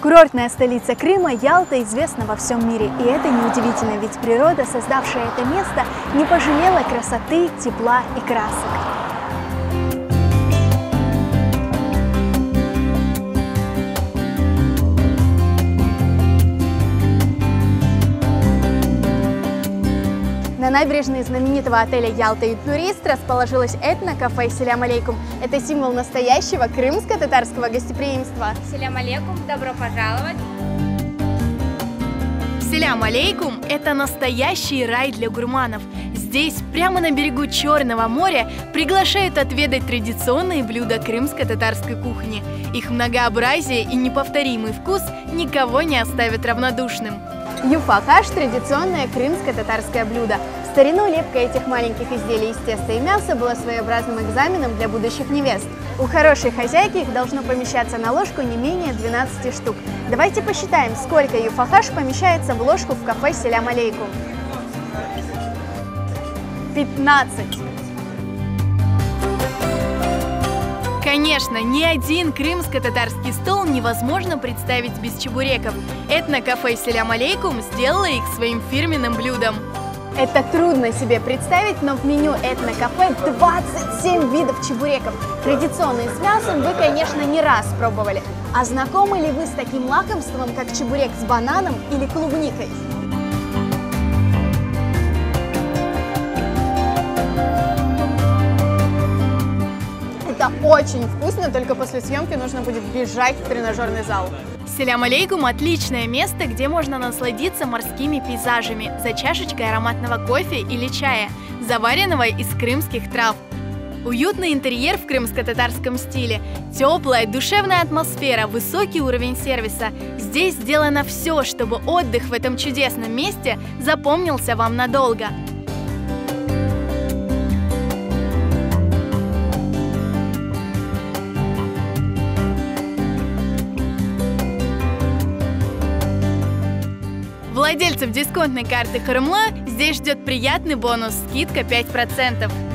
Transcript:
Курортная столица Крыма, Ялта, известна во всем мире. И это неудивительно, ведь природа, создавшая это место, не пожалела красоты, тепла и красок. На набережной знаменитого отеля «Ялта и турист» расположилось этно-кафе «Селям алейкум». Это символ настоящего крымско-татарского гостеприимства. Селям алейкум, добро пожаловать! Селям алейкум – это настоящий рай для гурманов. Здесь, прямо на берегу Черного моря, приглашают отведать традиционные блюда крымско-татарской кухни. Их многообразие и неповторимый вкус никого не оставят равнодушным. Юфа-хаш – традиционное крымско-татарское блюдо. В старину лепка этих маленьких изделий из теста и мяса была своеобразным экзаменом для будущих невест. У хорошей хозяйки их должно помещаться на ложку не менее 12 штук. Давайте посчитаем, сколько юфа-хаш помещается в ложку в кафе «Селям алейкум». 15. Конечно, ни один крымско-татарский стол невозможно представить без чебуреков. Этно-кафе «Селям алейкум» сделало их своим фирменным блюдом. Это трудно себе представить, но в меню этно-кафе 27 видов чебуреков. Традиционные с мясом вы, конечно, не раз пробовали. А знакомы ли вы с таким лакомством, как чебурек с бананом или клубникой? Это очень вкусно, только после съемки нужно будет бежать в тренажерный зал. Селям алейкум – отличное место, где можно насладиться морскими пейзажами за чашечкой ароматного кофе или чая, заваренного из крымских трав. Уютный интерьер в крымско-татарском стиле, теплая, душевная атмосфера, высокий уровень сервиса. Здесь сделано все, чтобы отдых в этом чудесном месте запомнился вам надолго. Владельцев дисконтной карты Крымла здесь ждет приятный бонус – скидка 5%.